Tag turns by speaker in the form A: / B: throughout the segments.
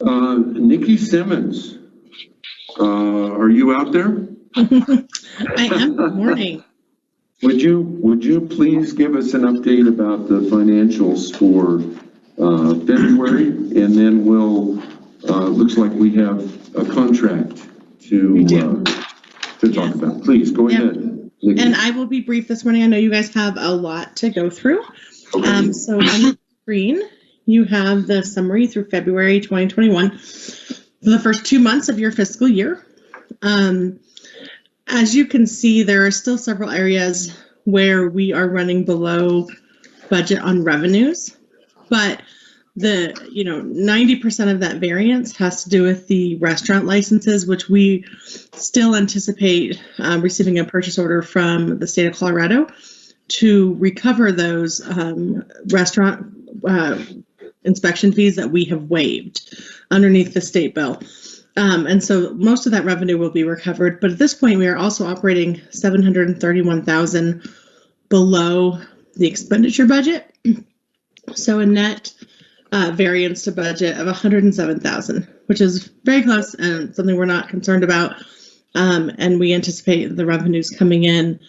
A: Nikki Simmons, are you out there?
B: I am. Good morning.
A: Would you please give us an update about the financials for February, and then we'll looks like we have a contract to talk about. Please go ahead, Nikki.
B: And I will be brief this morning. I know you guys have a lot to go through.
A: Okay.
B: So on the screen, you have the summary through February 2021 for the first 2 months of your fiscal year. As you can see, there are still several areas where we are running below budget on revenues, but the 90% of that variance has to do with the restaurant licenses, which we still anticipate receiving a purchase order from the state of Colorado to recover those restaurant inspection fees that we have waived underneath the state bill. And so most of that revenue will be recovered. But at this point, we are also operating $731,000 below the expenditure budget. So a net variance to budget of $107,000, which is very close and something we're not concerned about. And we anticipate the revenues coming in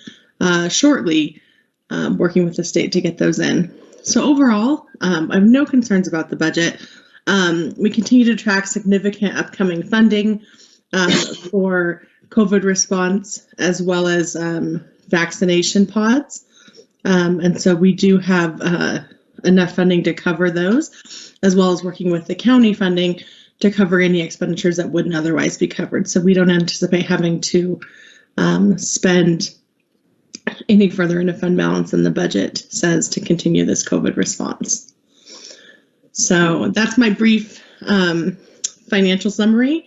B: shortly, working with the state to get those in. So overall, I have no concerns about the budget. We continue to track significant upcoming funding for COVID response, as well as vaccination pods. And so we do have enough funding to cover those, as well as working with the county funding to cover any expenditures that wouldn't otherwise be covered. So we don't anticipate having to spend any further in a fund balance than the budget says to continue this COVID response. So that's my brief financial summary.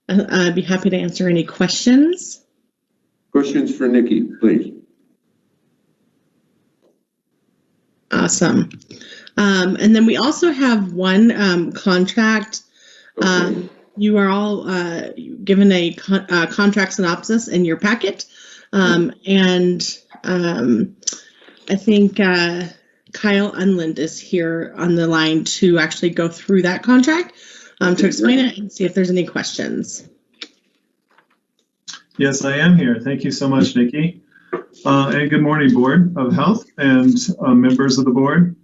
B: I'd be happy to answer any questions.
A: Questions for Nikki, please.
B: Awesome. And then we also have one contract.
A: Okay.
B: You are all given a contract synopsis in your packet. And I think Kyle Unland is here on the line to actually go through that contract to explain it and see if there's any questions.
C: Yes, I am here. Thank you so much, Nikki. And good morning, Board of Health and members of the board.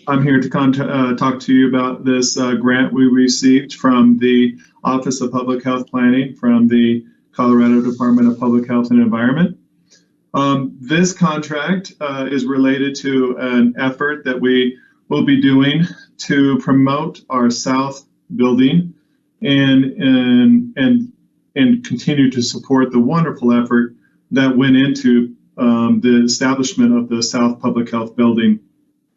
C: I'm here to talk to you about this grant we received from the Office of Public Health Planning from the Colorado Department of Public Health and Environment. This contract is related to an effort that we will be doing to promote our South building and continue to support the wonderful effort that went into the establishment of the South Public Health Building.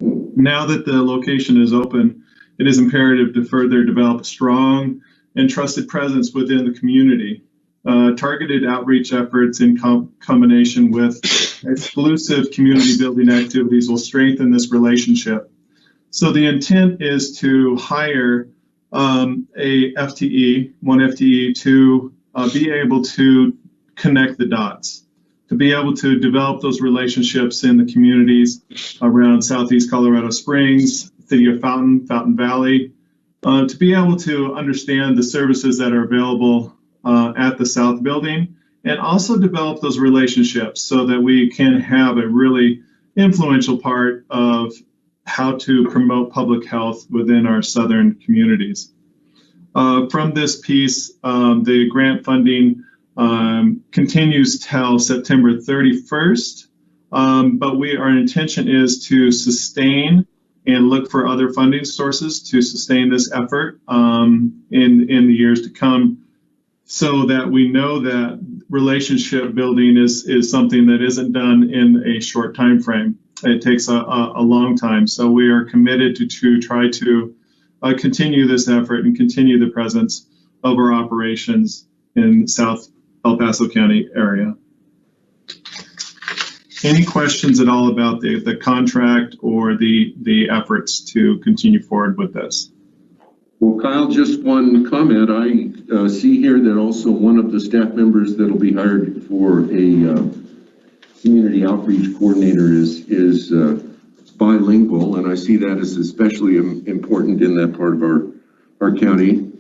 C: Now that the location is open, it is imperative to further develop a strong and trusted presence within the community. Targeted outreach efforts in combination with exclusive community building activities will strengthen this relationship. So the intent is to hire one FTE to be able to connect the dots, to be able to develop those relationships in the communities around Southeast Colorado Springs, City of Fountain Valley, to be able to understand the services that are available at the South Building, and also develop those relationships so that we can have a really influential part of how to promote public health within our southern communities. From this piece, the grant funding continues till September 31st, but our intention is to sustain and look for other funding sources to sustain this effort in the years to come, so that we know that relationship building is something that isn't done in a short time frame. It takes a long time. So we are committed to try to continue this effort and continue the presence of our operations in South El Paso County area. Any questions at all about the contract or the efforts to continue forward with this?
A: Well, Kyle, just one comment. I see here that also one of the staff members that will be hired for a community outreach coordinator is bilingual, and I see that as especially important in that part of our county.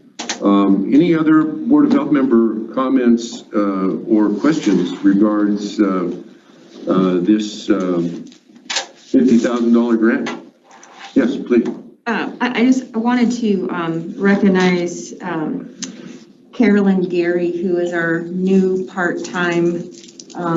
A: Any other Board of Health member comments or questions regards this $50,000 grant? Yes, please.
D: I wanted to recognize Carolyn Gary, who is our new part-time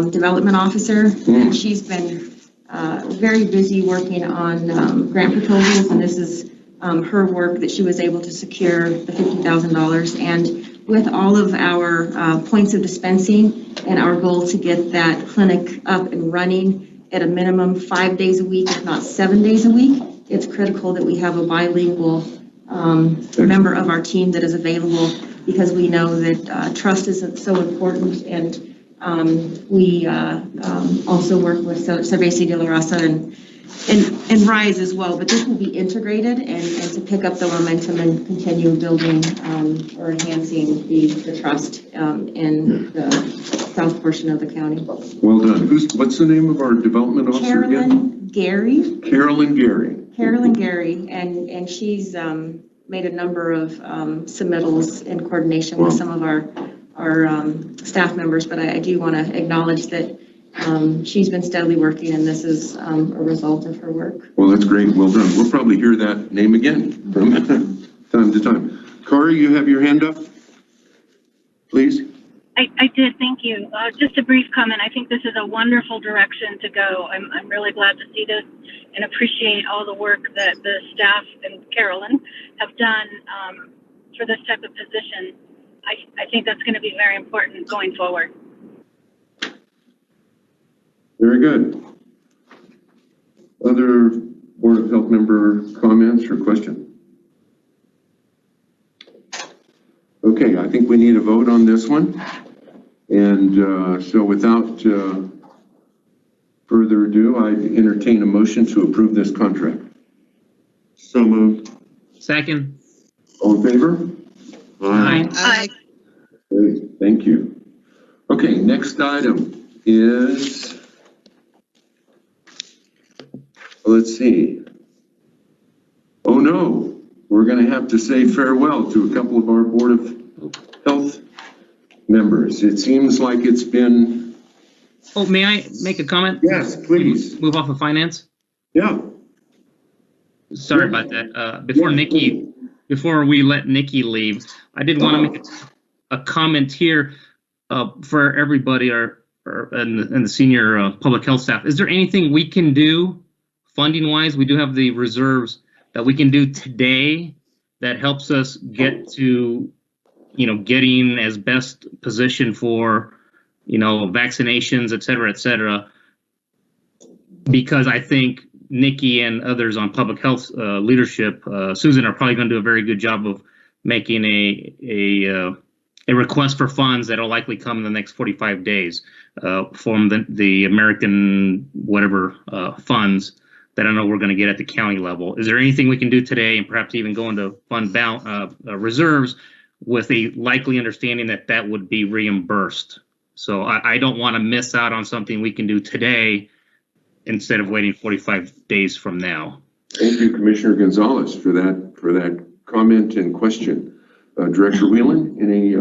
D: development officer. And she's been very busy working on grant proposals, and this is her work that she was able to secure the $50,000. And with all of our points of dispensing and our goal to get that clinic up and running at a minimum 5 days a week, if not 7 days a week, it's critical that we have a bilingual member of our team that is available, because we know that trust is so important. And we also work with Cerveza de la Raza and Rise as well, but this will be integrated and to pick up the momentum and continue building or enhancing the trust in the south portion of the county.
A: Well done. What's the name of our development officer again?
D: Carolyn Gary.
A: Carolyn Gary.
D: Carolyn Gary, and she's made a number of submittals in coordination with some of our staff members, but I do want to acknowledge that she's been steadily working, and this is a result of her work.
A: Well, that's great. Well done. We'll probably hear that name again from time to time. Kari, you have your hand up, please.
E: I did, thank you. Just a brief comment. I think this is a wonderful direction to go. I'm really glad to see this and appreciate all the work that the staff and Carolyn have done for this type of position. I think that's going to be very important going forward.
A: Very good. Other Board of Health member comments or questions? Okay, I think we need a vote on this one. And so without further ado, I entertain a motion to approve this contract.
F: So moved.
G: Second.
A: All in favor?
G: Aye.
B: Aye.
A: Okay, thank you. Okay, next item is, let's see. Oh no, we're going to have to say farewell to a couple of our Board of Health members. It seems like it's been.
G: Oh, may I make a comment?
A: Yes, please.
G: Move off of finance?
A: Yeah.
G: Sorry about that. Before we let Nikki leave, I did want to make a comment here for everybody and the senior public health staff. Is there anything we can do funding wise? We do have the reserves that we can do today that helps us get to, getting as best position for, vaccinations, et cetera, because I think Nikki and others on public health leadership, Susan, are probably going to do a very good job of making a request for funds that will likely come in the next 45 days from the American whatever funds that I know we're going to get at the county level. Is there anything we can do today, and perhaps even go into fund reserves with a likely understanding that would be reimbursed? So I don't want to miss out on something we can do today instead of waiting 45 days from now.
A: Thank you, Commissioner Gonzalez, for that comment and question. Director Whelan, any?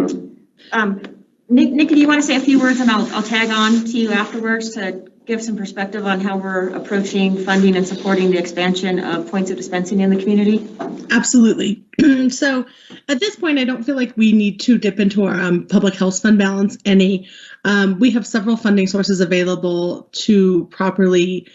D: Nikki, do you want to say a few words, and I'll tag on to you afterwards to give some perspective on how we're approaching funding and supporting the expansion of points of dispensing in the community?
B: Absolutely. So at this point, I don't feel like we need to dip into our public health fund balance any. We have several funding sources available to properly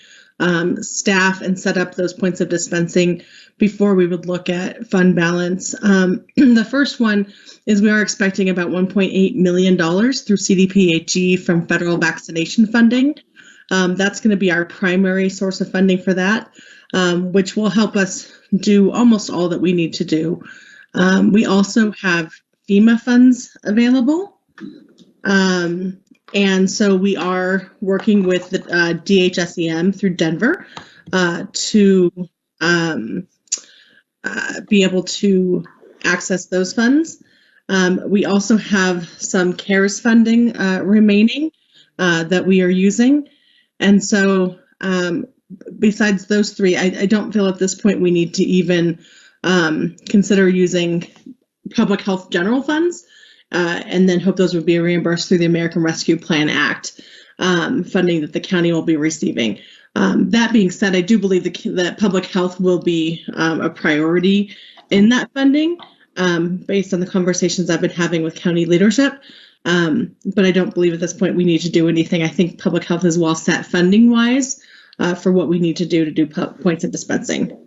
B: staff and set up those points of dispensing before we would look at fund balance. The first one is we are expecting about $1.8 million through CDPHE from federal vaccination funding. That's going to be our primary source of funding for that, which will help us do almost all that we need to do. We also have FEMA funds available. And so we are working with the DHSEM through Denver to be able to access those funds. We also have some CARES funding remaining that we are using. And so besides those three, I don't feel at this point we need to even consider using public health general funds, and then hope those would be reimbursed through the American Rescue Plan Act funding that the county will be receiving. That being said, I do believe that public health will be a priority in that funding based on the conversations I've been having with county leadership. But I don't believe at this point we need to do anything. I think public health is well set funding wise for what we need to do points of dispensing.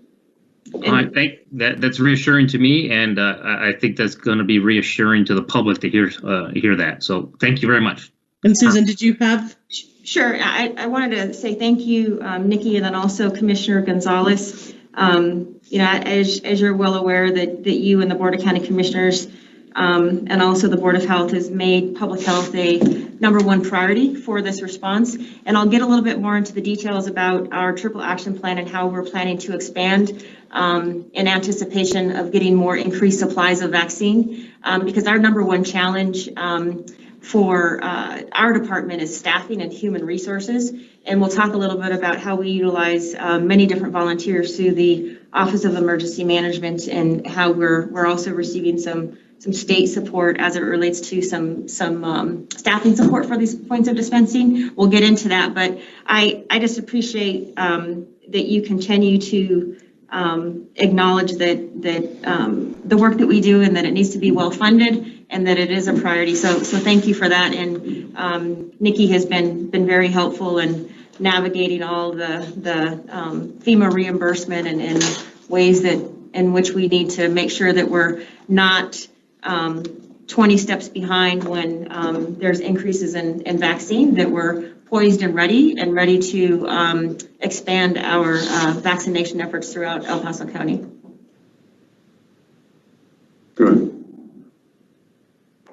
G: I think that's reassuring to me, and I think that's going to be reassuring to the public to hear that. So thank you very much.
B: And Susan, did you have?
D: Sure. I wanted to say thank you, Nikki, and then also Commissioner Gonzalez. As you're well aware that you and the Board of County Commissioners and also the Board of Health has made public health a #1 priority for this response. And I'll get a little bit more into the details about our triple action plan and how we're planning to expand in anticipation of getting more increased supplies of vaccine. Because our #1 challenge for our department is staffing and human resources. And we'll talk a little bit about how we utilize many different volunteers through the Office of Emergency Management and how we're also receiving some state support as it relates to some staffing support for these points of dispensing. We'll get into that, but I just appreciate that you continue to acknowledge that the work that we do and that it needs to be well funded and that it is a priority. So thank you for that. And Nikki has been very helpful in navigating all the FEMA reimbursement and ways that in which we need to make sure that we're not 20 steps behind when there's increases in vaccine, that we're poised and ready to expand our vaccination efforts throughout El Paso County.
A: Good.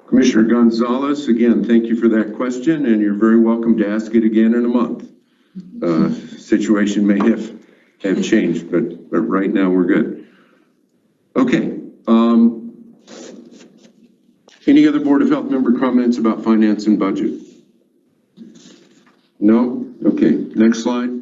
A: Commissioner Gonzalez, again, thank you for that question, and you're very welcome to ask it again in a month. Situation may have changed, but right now we're good. Okay. Any other Board of Health member comments about finance and budget? No? Okay, next slide.